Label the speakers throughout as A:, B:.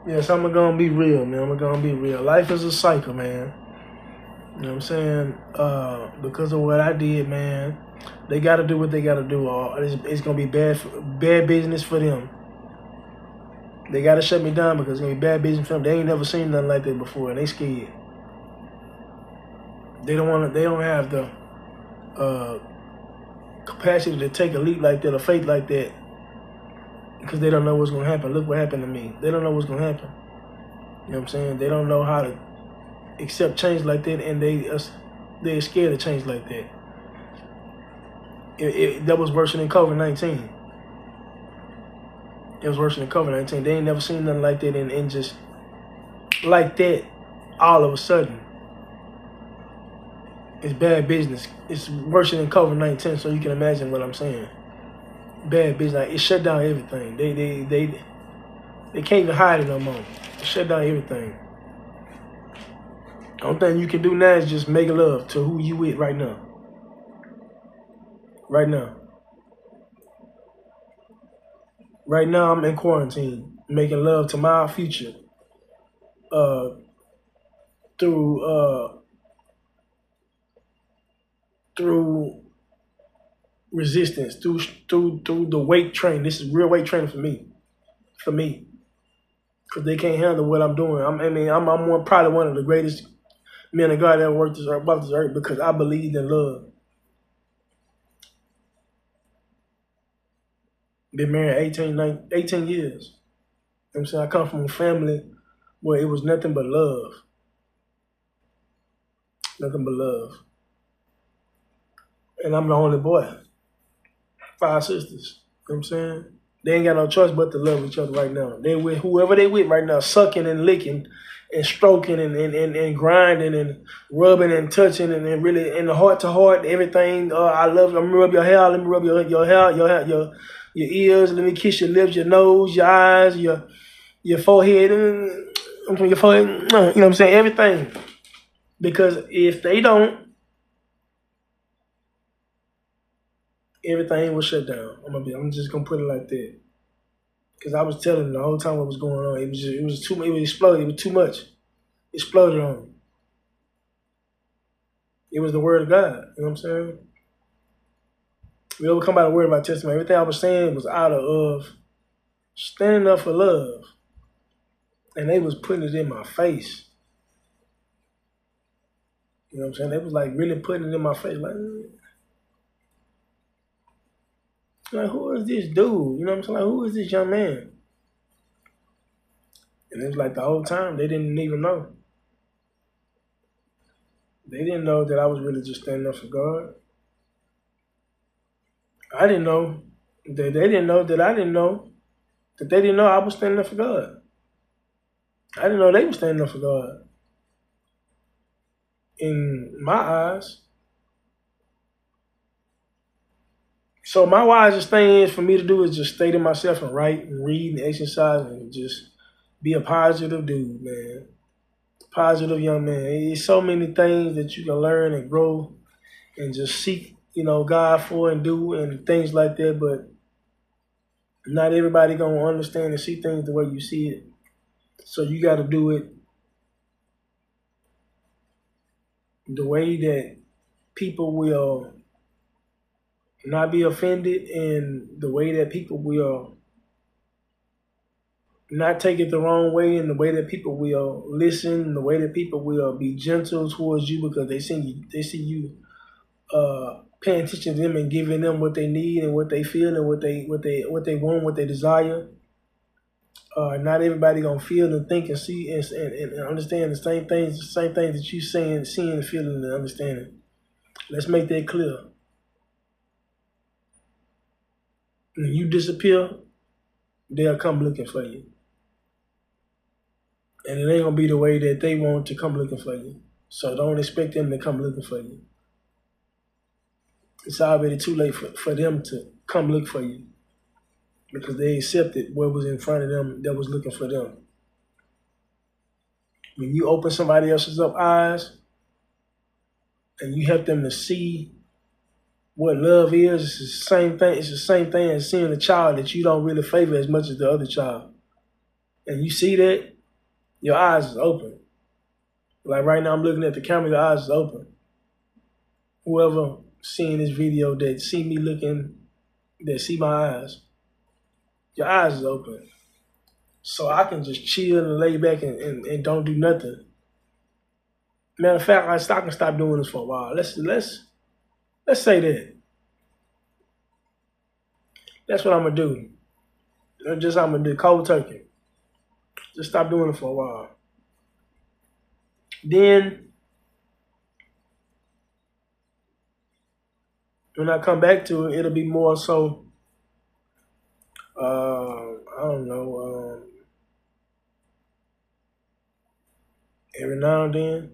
A: Yes, I'm gonna be real, man. I'm gonna be real. Life is a cycle, man. You know what I'm saying? Because of what I did, man, they got to do what they got to do, or it's gonna be bad business for them. They got to shut me down because it's gonna be bad business for them. They ain't never seen nothing like that before, and they scared. They don't want to. They don't have the uh, capacity to take a leap like that, or faith like that, because they don't know what's gonna happen. Look what happened to me. They don't know what's gonna happen. You know what I'm saying? They don't know how to accept change like that, and they're scared of change like that. That was worse than COVID-19. It was worse than COVID-19. They ain't never seen nothing like that, and just like that, all of a sudden, it's bad business. It's worse than COVID-19, so you can imagine what I'm saying. Bad business. Like, it shut down everything. They can't even hide it no more. It shut down everything. The only thing you can do now is just make love to who you with right now. Right now. Right now, I'm in quarantine, making love to my future through through resistance, through the weight training. This is real weight training for me, because they can't handle what I'm doing. I'm probably one of the greatest men of God that ever walked this earth because I believed in love. Been married 18 years. You know what I'm saying? I come from a family where it was nothing but love. Nothing but love. And I'm the only boy. 5 sisters. You know what I'm saying? They ain't got no choice but to love each other right now. They with whoever they with right now, sucking and licking and stroking and grinding and rubbing and touching and really in the heart to heart, everything. I love you. Let me rub your hair. Let me rub your hair, your ears. Let me kiss your lips, your nose, your eyes, your forehead. Your forehead. You know what I'm saying? Everything. Because if they don't, everything will shut down. I'm just gonna put it like that. Because I was telling them the whole time what was going on. It was too much. It exploded. It was too much. It exploded on them. It was the word of God. You know what I'm saying? We overcome by the word of our testimony. Everything I was saying was out of standing up for love. And they was putting it in my face. You know what I'm saying? They was like really putting it in my face. Like who is this dude? You know what I'm saying? Like, who is this young man? And it was like the whole time they didn't even know. They didn't know that I was really just standing up for God. I didn't know that they didn't know that I didn't know that they didn't know I was standing up for God. I didn't know they were standing up for God. In my eyes. So my wisest thing is for me to do is just stay to myself and write and read and exercise and just be a positive dude, man. Positive young man. There's so many things that you can learn and grow and just seek, God for and do and things like that, but not everybody gonna understand and see things the way you see it. So you gotta do it the way that people will not be offended and the way that people will not take it the wrong way and the way that people will listen, the way that people will be gentle towards you because they see you paying attention to them and giving them what they need and what they feel and what they want, what they desire. Not everybody gonna feel and think and see and understand the same things that you seeing and feeling and understanding. Let's make that clear. When you disappear, they'll come looking for you. And it ain't gonna be the way that they want to come looking for you. So don't expect them to come looking for you. It's already too late for them to come look for you because they accepted what was in front of them that was looking for them. When you open somebody else's eyes and you help them to see what love is, it's the same thing. It's the same thing as seeing a child that you don't really favor as much as the other child. and you see that, your eyes is open. Like right now, I'm looking at the camera, your eyes is open. Whoever seeing this video that see me looking, that see my eyes, your eyes is open. So I can just chill and lay back and don't do nothing. Matter of fact, I can stop doing this for a while. Let's say that. That's what I'm gonna do. That's just I'm gonna do cold turkey. Just stop doing it for a while. Then when I come back to it, it'll be more so. I don't know. Every now and then,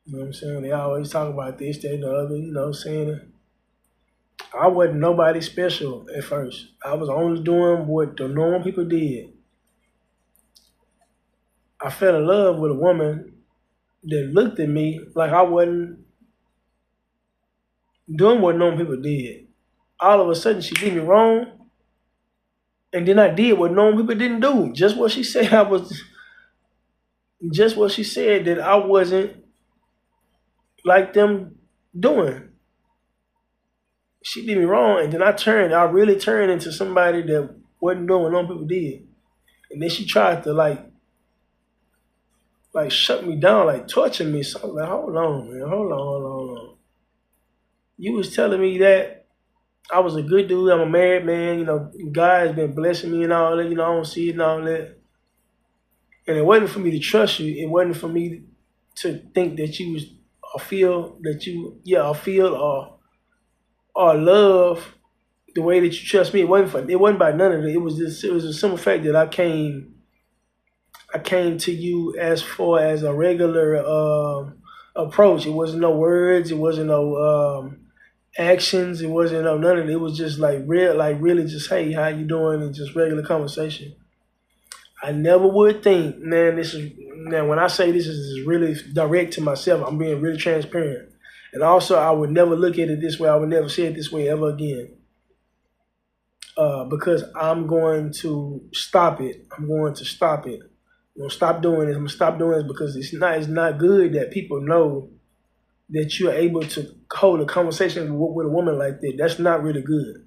A: you know what I'm saying? They always talk about this, that, and the other. You know, saying I wasn't nobody special at first. I was only doing what the normal people did. I fell in love with a woman that looked at me like I wasn't doing what normal people did. All of a sudden, she did me wrong, and then I did what normal people didn't do. Just what she said I was. Just what she said that I wasn't like them doing. She did me wrong, and then I really turned into somebody that wasn't doing what normal people did. And then she tried to like shut me down, like torture me. So I was like, hold on, man, hold on. You was telling me that I was a good dude, I'm a married man, you know, God has been blessing me and all that, you know, I don't see it and all that. And it wasn't for me to trust you. It wasn't for me to think that you was or feel that you, or feel or love the way that you trust me. It wasn't about none of it. It was a simple fact that I came to you as far as a regular approach. It wasn't no words. It wasn't no actions. It wasn't no none of it. It was just really just, hey, how you doing, and just regular conversation. I never would think, man, when I say this is really direct to myself, I'm being really transparent. And also, I would never look at it this way. I would never say it this way ever again. Because I'm going to stop it. I'm going to stop it. I'm going to stop doing this. I'm going to stop doing this because it's not good that people know that you're able to hold a conversation with a woman like that. That's not really good.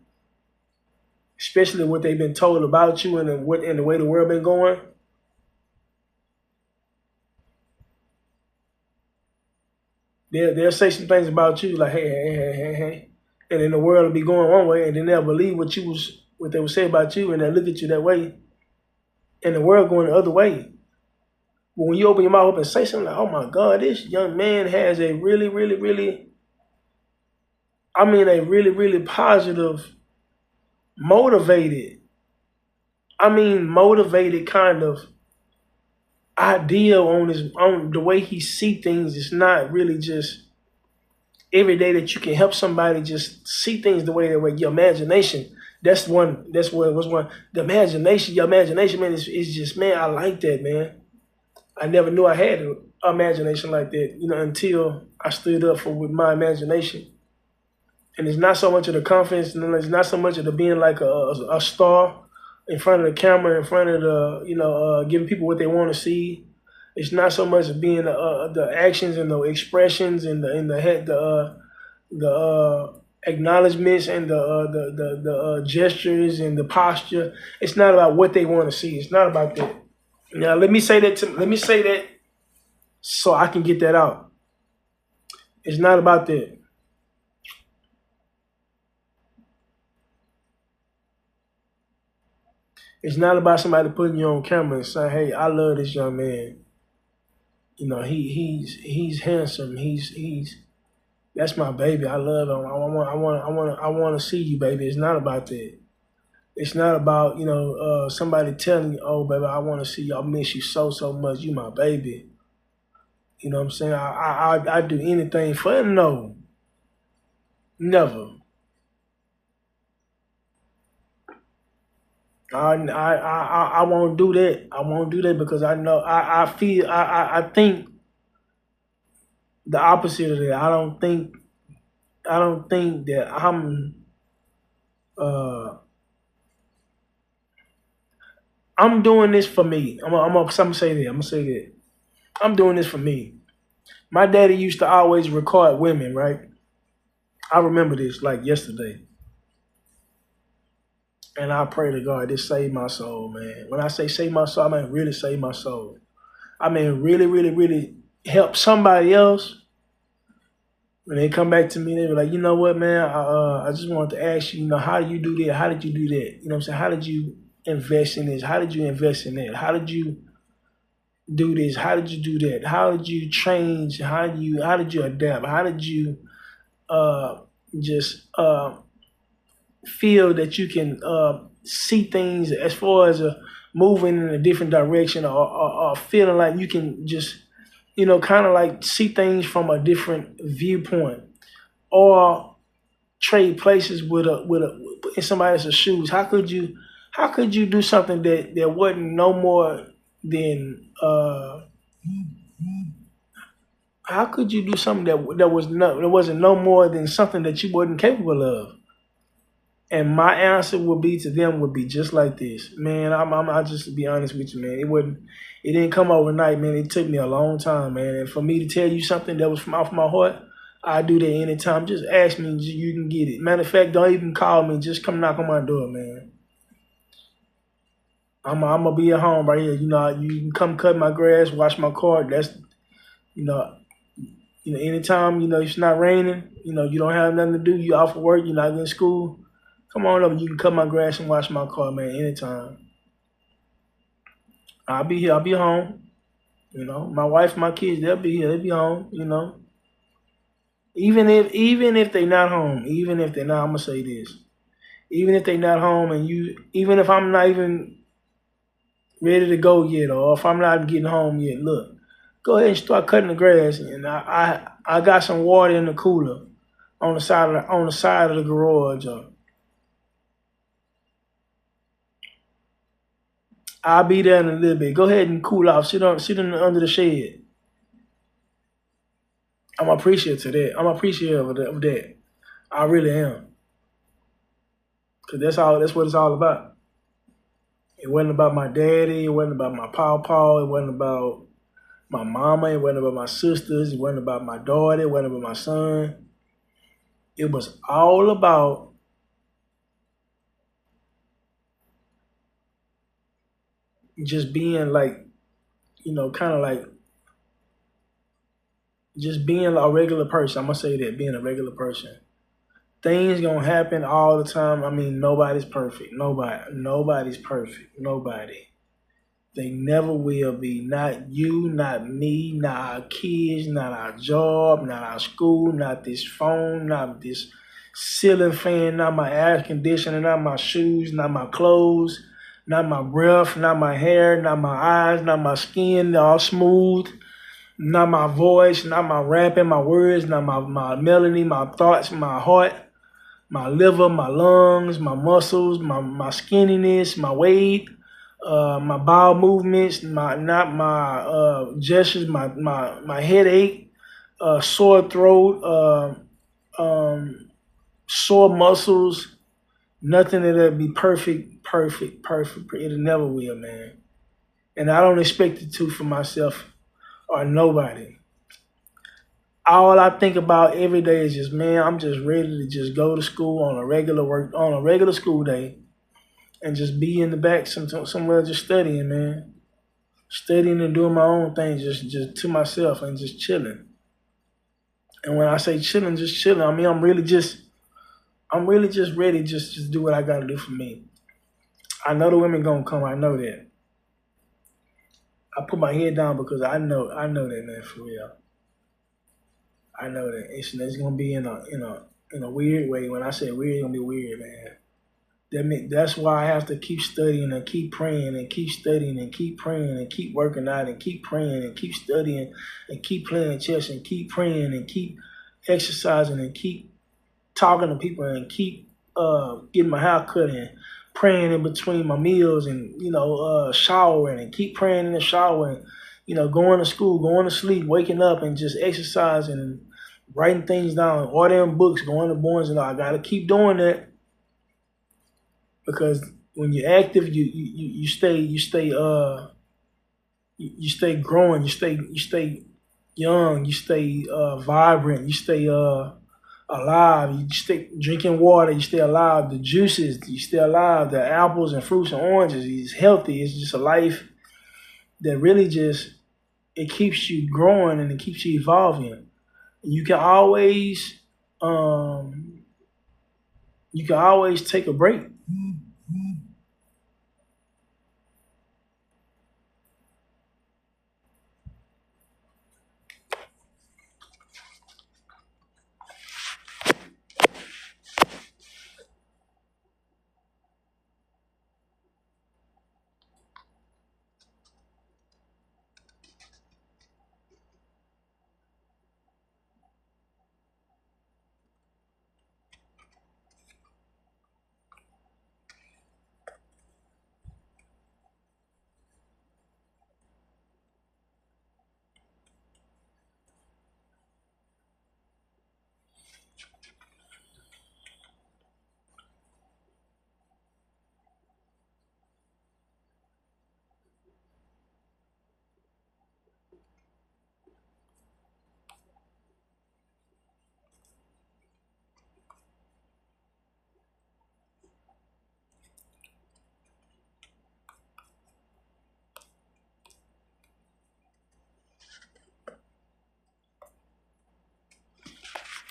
A: Especially what they've been told about you and the way the world been going. They'll say some things about you like, hey. And then the world will be going one way, and then they'll believe what they would say about you, and they'll look at you that way. And the world going the other way. But when you open your mouth up and say something like, oh my God, this young man has a really, really, really, a really, really positive, motivated kind of idea on the way he see things. It's not really just every day that you can help somebody just see things the way they were. Your imagination, that's what it was one. The imagination, your imagination, man, is just, man, I like that, man. I never knew I had an imagination like that, you know, until I stood up with my imagination. And it's not so much of the confidence, and it's not so much of the being like a star in front of the camera, in front of the, giving people what they want to see. It's not so much of being the actions and the expressions and the acknowledgments and the gestures and the posture. It's not about what they want to see. It's not about that. Now let me say that so I can get that out. It's not about that. It's not about somebody putting you on camera and saying, "Hey, I love this young man. You know, he's handsome. That's my baby. I love him. I want to see you, baby." It's not about that. It's not about somebody telling you, "Oh, baby, I want to see you. I miss you so much. You my baby." You know what I'm saying? I do anything for him. No, never. I won't do that. I won't do that because I know I think the opposite of that. I don't think that I'm I'm doing this for me. I'm gonna say that. I'm gonna say that. I'm doing this for me. My daddy used to always record women, right? I remember this like yesterday. And I pray to God, this save my soul, man. When I say save my soul, I mean really save my soul. I mean really, really, really help somebody else. When they come back to me, they be like, you know what, man? I just wanted to ask you, how do you do that? How did you do that? You know what I'm saying? How did you invest in this? How did you invest in that? How did you do this? How did you do that? How did you change? How did you adapt? How did you just feel that you can see things as far as moving in a different direction, or feeling like you can just kind of like see things from a different viewpoint, or trade places in somebody else's shoes. How could you do something that wasn't no more than how could you do something that wasn't no more than something that you wasn't capable of? And my answer would be just like this, man. I just to be honest with you, man. It didn't come overnight, man. It took me a long time, man. And for me to tell you something that was from off my heart, I do that anytime. Just ask me, you can get it. Matter of fact, don't even call me. Just come knock on my door, man. I'm gonna be at home right here. You can come cut my grass, wash my car. That's you know, anytime it's not raining. You don't have nothing to do. You off of work. You're not in school. Come on over. You can cut my grass and wash my car, man. Anytime. I'll be here. I'll be home. My wife, my kids, they'll be here. They'll be home. Even if they're not home, even if they're not, I'm gonna say this. Even if they're not home, and even if I'm not even ready to go yet, or if I'm not getting home yet, look, go ahead and start cutting the grass. And I got some water in the cooler on the side of the garage. I'll be there in a little bit. Go ahead and cool off. Sit under the shade. I'm appreciative of that. I'm appreciative of that. I really am. Cause that's what it's all about. It wasn't about my daddy. It wasn't about my pawpaw. It wasn't about my mama. It wasn't about my sisters. It wasn't about my daughter. It wasn't about my son. It was all about just being like, kind of like just being a regular person. I'm gonna say that, being a regular person. Things gonna happen all the time. I mean, nobody's perfect. Nobody's perfect. Nobody. They never will be. Not you, not me, not our kids, not our job, not our school, not this phone, not this ceiling fan, not my air conditioner, not my shoes, not my clothes, not my breath, not my hair, not my eyes, not my skin, all smooth, not my voice, not my rapping, my words, not my melody, my thoughts, my heart, my liver, my lungs, my muscles, my skinniness, my weight, my bowel movements, not my gestures, my headache, sore throat, sore muscles. Nothing that'll be perfect. It never will, man. And I don't expect it to for myself or nobody. All I think about every day is just, man, I'm just ready to just go to school on a regular school day, and just be in the back somewhere just studying, man. Studying and doing my own thing, just to myself, and just chilling. And when I say chilling, just chilling, I mean I'm really just ready just to do what I gotta do for me. I know the women gonna come, I know that. I put my head down because I know that, man, for real. I know that it's gonna be in a weird way. When I say weird, it's gonna be weird, man. That's why I have to keep studying and keep praying and keep studying and keep praying and keep working out and keep praying and keep studying and keep playing chess and keep praying and keep exercising and keep talking to people and keep getting my hair cut and praying in between my meals and showering and keep praying in the shower and going to school, going to sleep, waking up and just exercising and writing things down, ordering books, going to Barnes and Noble. I gotta keep doing that because when you're active, you stay growing, you stay young, you stay vibrant, you stay alive, you stay drinking water, you stay alive. The juices, you stay alive. The apples and fruits and oranges, it's healthy. It's just a life that really just it keeps you growing and it keeps you evolving. You can always um, you can always take a break.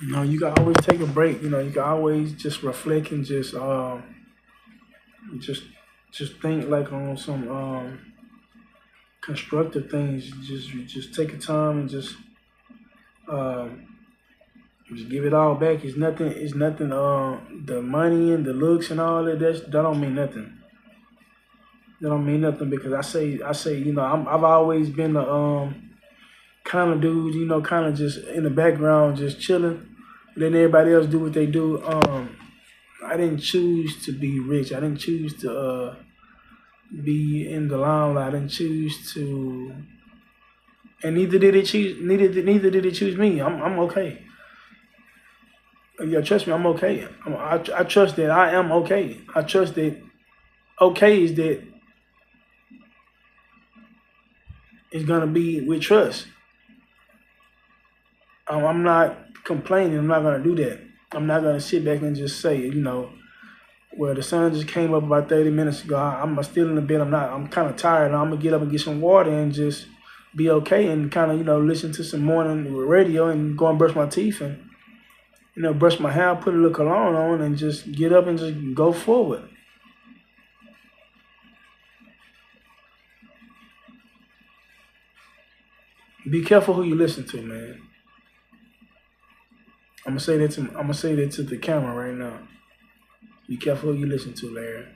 A: You can always take a break. You can always just reflect and just just think like on some constructive things. You just take a time and um, just give it all back. It's nothing. It's nothing. The money and the looks and all that don't mean nothing. That don't mean nothing because I say I've always been the kind of dude kind of just in the background just chilling, letting everybody else do what they do. I didn't choose to be rich. I didn't choose to be in the limelight. I didn't choose to, and neither did it choose me. I'm okay. Yeah, trust me, I'm okay. I trust that I am okay. I trust that okay is that it's gonna be with trust. I'm not complaining. I'm not gonna do that. I'm not gonna sit back and just say, well, the sun just came up about 30 minutes ago. I'm still in the bed. I'm kind of tired. I'm gonna get up and get some water and just be okay and kind of listen to some morning radio and go and brush my teeth and brush my hair, put a little cologne on, and just get up and just go forward. Be careful who you listen to, man. I'm gonna say that to the camera right now. Be careful who you listen to, Larry.